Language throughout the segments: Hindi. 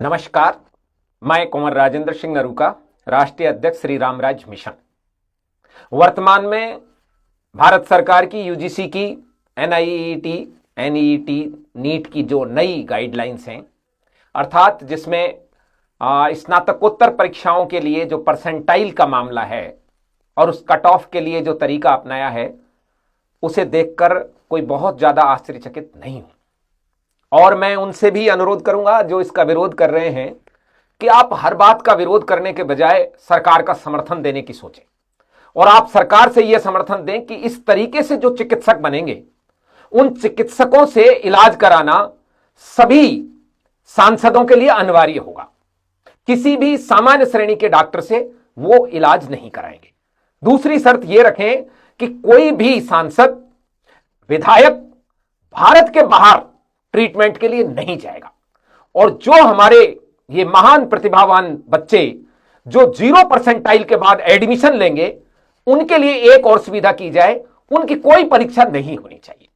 नमस्कार, मैं कुंवर राजेंद्र सिंह नरूका, राष्ट्रीय अध्यक्ष श्री रामराज मिशन। वर्तमान में भारत सरकार की यूजीसी की एनआईईटी, एनईईटी, नीट की जो नई गाइडलाइंस हैं, अर्थात जिसमें स्नातकोत्तर परीक्षाओं के लिए जो परसेंटाइल का मामला है और उस कट ऑफ के लिए जो तरीका अपनाया है, उसे देखकर कोई बहुत ज्यादा आश्चर्यचकित नहीं हूं। और मैं उनसे भी अनुरोध करूंगा जो इसका विरोध कर रहे हैं कि आप हर बात का विरोध करने के बजाय सरकार का समर्थन देने की सोचें और आप सरकार से यह समर्थन दें कि इस तरीके से जो चिकित्सक बनेंगे उन चिकित्सकों से इलाज कराना सभी सांसदों के लिए अनिवार्य होगा। किसी भी सामान्य श्रेणी के डॉक्टर से वो इलाज नहीं कराएंगे। दूसरी शर्त यह रखें कि कोई भी सांसद, विधायक भारत के बाहर ट्रीटमेंट के लिए नहीं जाएगा। और जो हमारे ये महान प्रतिभावान बच्चे जो 0% के बाद एडमिशन लेंगे, उनके लिए एक और सुविधा की जाए, उनकी कोई परीक्षा नहीं होनी चाहिए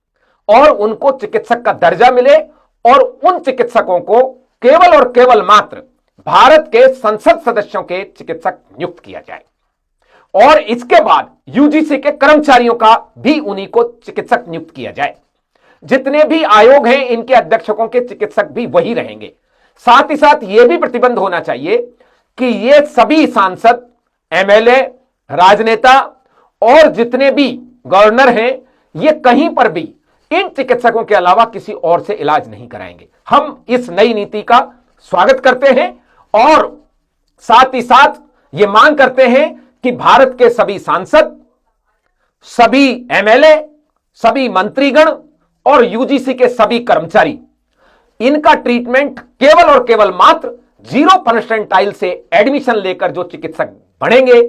और उनको चिकित्सक का दर्जा मिले और उन चिकित्सकों को केवल और केवल मात्र भारत के संसद सदस्यों के चिकित्सक नियुक्त किया जाए और इसके बाद यूजीसी के कर्मचारियों का भी उन्हीं को चिकित्सक नियुक्त किया जाए। जितने भी आयोग हैं, इनके अध्यक्षकों के चिकित्सक भी वही रहेंगे। साथ ही साथ यह भी प्रतिबंध होना चाहिए कि ये सभी सांसद, एमएलए, राजनेता और जितने भी गवर्नर हैं, ये कहीं पर भी इन चिकित्सकों के अलावा किसी और से इलाज नहीं कराएंगे। हम इस नई नीति का स्वागत करते हैं और साथ ही साथ ये मांग करते हैं कि भारत के सभी सांसद, सभी एमएलए, सभी मंत्रीगण और यूजीसी के सभी कर्मचारी, इनका ट्रीटमेंट केवल और केवल मात्र 0% से एडमिशन लेकर जो चिकित्सक बनेंगे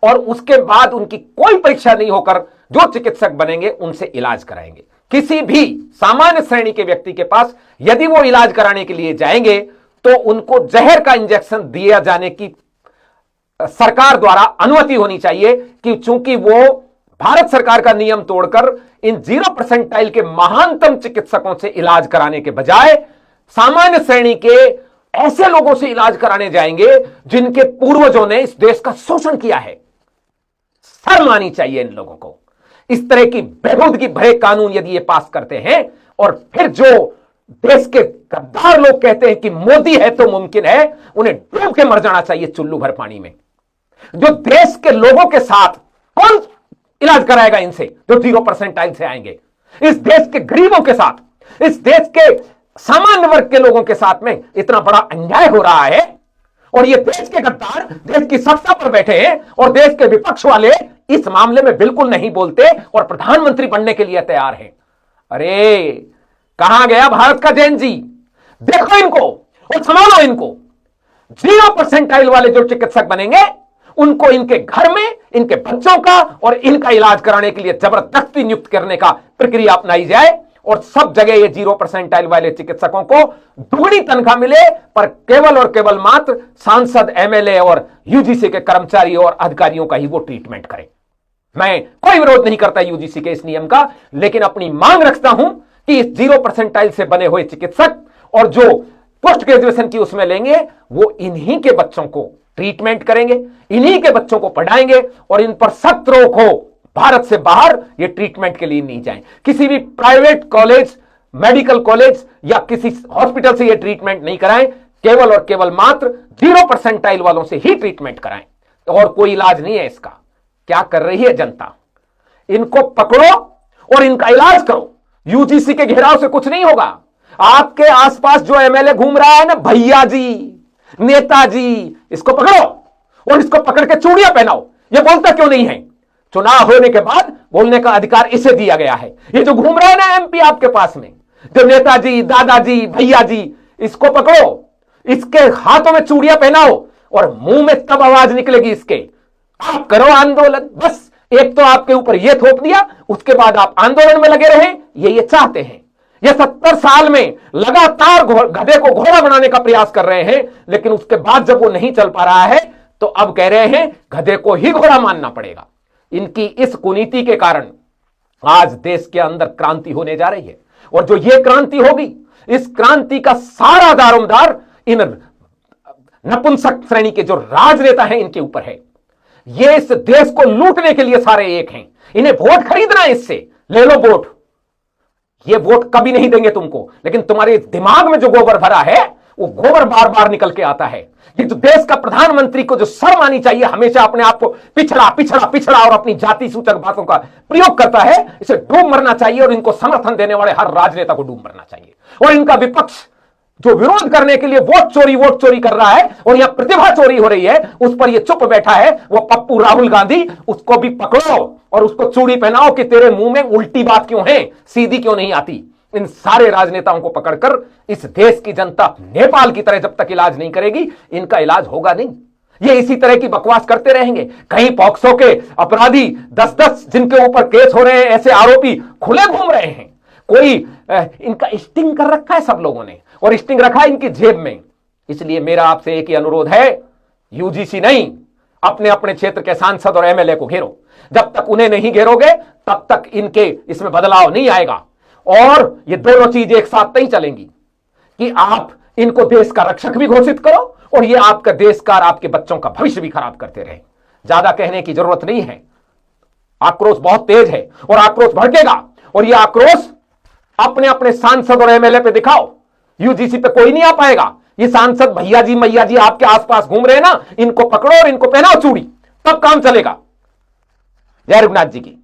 और उसके बाद उनकी कोई परीक्षा नहीं होकर जो चिकित्सक बनेंगे उनसे इलाज कराएंगे। किसी भी सामान्य श्रेणी के व्यक्ति के पास यदि वो इलाज कराने के लिए जाएंगे तो उनको जहर का इंजेक्शन दिया जाने की सरकार द्वारा अनुमति होनी चाहिए कि चूंकि वो भारत सरकार का नियम तोड़कर इन 0% के महानतम चिकित्सकों से इलाज कराने के बजाय सामान्य श्रेणी के ऐसे लोगों से इलाज कराने जाएंगे जिनके पूर्वजों ने इस देश का शोषण किया है। शर्म आनी चाहिए इन लोगों को। इस तरह की बेहूदगी भरे कानून यदि ये पास करते हैं और फिर जो देश के गद्दार लोग कहते हैं कि मोदी है तो मुमकिन है, उन्हें डूब के मर जाना चाहिए चुल्लू भर पानी में। जो देश के लोगों के साथ कौन इलाज कराएगा इनसे जो 0% से आएंगे? इस देश के गरीबों के साथ, इस देश के सामान्य वर्ग के लोगों के साथ में इतना बड़ा अन्याय हो रहा है और ये देश के गद्दार देश की सत्ता पर बैठे हैं और देश के विपक्ष वाले इस मामले में बिल्कुल नहीं बोलते और प्रधानमंत्री बनने के लिए तैयार हैं। अरे कहां गया भारत का जैन जी? देखो इनको और संभालो इनको। 0% वाले जो चिकित्सक बनेंगे उनको इनके घर में इनके बच्चों का और इनका इलाज कराने के लिए जबरदस्ती नियुक्त करने का प्रक्रिया अपनाई जाए और सब जगह ये 0% वाले चिकित्सकों को दुगनी तनख्वाह मिले, पर केवल और केवल मात्र सांसद, एमएलए और यूजीसी के कर्मचारी और अधिकारियों का ही वो ट्रीटमेंट करें। मैं कोई विरोध नहीं करता यूजीसी के इस नियम का, लेकिन अपनी मांग रखता हूं कि इस 0% से बने हुए चिकित्सक और जो पोस्ट ग्रेजुएशन की उसमें लेंगे वो इन्हीं के बच्चों को ट्रीटमेंट करेंगे, इन्हीं के बच्चों को पढ़ाएंगे और इन पर सख्त रोक हो। भारत से बाहर ये ट्रीटमेंट के लिए नहीं जाएं। किसी भी प्राइवेट कॉलेज, मेडिकल कॉलेज या किसी हॉस्पिटल से ये ट्रीटमेंट नहीं कराएं। केवल और केवल मात्र 0% वालों से ही ट्रीटमेंट कराएं और कोई इलाज नहीं है इसका। क्या कर रही है जनता? इनको पकड़ो और इनका इलाज करो। यूजीसी के घेराव से कुछ नहीं होगा। आपके आसपास जो एमएलए घूम रहा है ना, भैया जी, नेताजी, इसको पकड़ो और इसको पकड़ के चूड़ियां पहनाओ। ये बोलता क्यों नहीं है? चुनाव होने के बाद बोलने का अधिकार इसे दिया गया है। ये जो घूम रहा है ना एमपी आपके पास में, जो नेताजी, दादाजी, भैया जी, इसको पकड़ो, इसके हाथों में चूड़ियां पहनाओ और मुंह में तब आवाज निकलेगी इसके। आप करो आंदोलन। बस एक तो आपके ऊपर यह थोप दिया, उसके बाद आप आंदोलन में लगे रहे। ये चाहते हैं। ये 70 साल में लगातार गधे को घोड़ा बनाने का प्रयास कर रहे हैं, लेकिन उसके बाद जब वो नहीं चल पा रहा है तो अब कह रहे हैं गधे को ही घोड़ा मानना पड़ेगा। इनकी इस कुनीति के कारण आज देश के अंदर क्रांति होने जा रही है और जो ये क्रांति होगी, इस क्रांति का सारा दारोमदार इन नपुंसक श्रेणी के जो राजनेता हैं इनके ऊपर है। ये इस देश को लूटने के लिए सारे एक हैं। इन्हें वोट खरीदना है, इससे ले लो वोट। ये वोट कभी नहीं देंगे तुमको, लेकिन तुम्हारे दिमाग में जो गोबर भरा है वो गोबर बार बार निकल के आता है। ये जो देश का प्रधानमंत्री को जो शर्म आनी चाहिए, हमेशा अपने आप को पिछड़ा पिछड़ा पिछड़ा और अपनी जाति सूचक बातों का प्रयोग करता है, इसे डूब मरना चाहिए। और इनको समर्थन देने वाले हर राजनेता को डूब मरना चाहिए। और इनका विपक्ष जो विरोध करने के लिए वोट चोरी कर रहा है और यहां प्रतिभा चोरी हो रही है, उस पर ये चुप बैठा है, वो पप्पू राहुल गांधी, उसको भी पकड़ो और उसको चूड़ी पहनाओ कि तेरे मुंह में उल्टी बात क्यों है, सीधी क्यों नहीं आती। इन सारे राजनेताओं को पकड़कर इस देश की जनता नेपाल की तरह जब तक इलाज नहीं करेगी, इनका इलाज होगा नहीं। ये इसी तरह की बकवास करते रहेंगे। कहीं पॉक्सो के अपराधी 10-10 जिनके ऊपर केस हो रहे हैं, ऐसे आरोपी खुले घूम रहे हैं। कोई इनका स्टिंग कर रखा है सब लोगों ने, और स्टिंग रखा है इनकी जेब में। इसलिए मेरा आपसे एक ही अनुरोध है, यूजीसी नहीं, अपने अपने क्षेत्र के सांसद और एमएलए को घेरो। जब तक उन्हें नहीं घेरोगे तब तक इनके इसमें बदलाव नहीं आएगा। और ये दोनों चीज एक साथ नहीं चलेंगी कि आप इनको देश का रक्षक भी घोषित करो और ये आपका देश का, आपके बच्चों का भविष्य भी खराब करते रहे। ज्यादा कहने की जरूरत नहीं है। आक्रोश बहुत तेज है और आक्रोश भड़केगा, और ये आक्रोश अपने अपने सांसद और एमएलए पे दिखाओ। यूजीसी पे कोई नहीं आ पाएगा। ये सांसद भैया जी मैया जी आपके आसपास घूम रहे हैं ना, इनको पकड़ो और इनको पहनाओ चूड़ी, तब काम चलेगा। जय रघुनाथ जी की।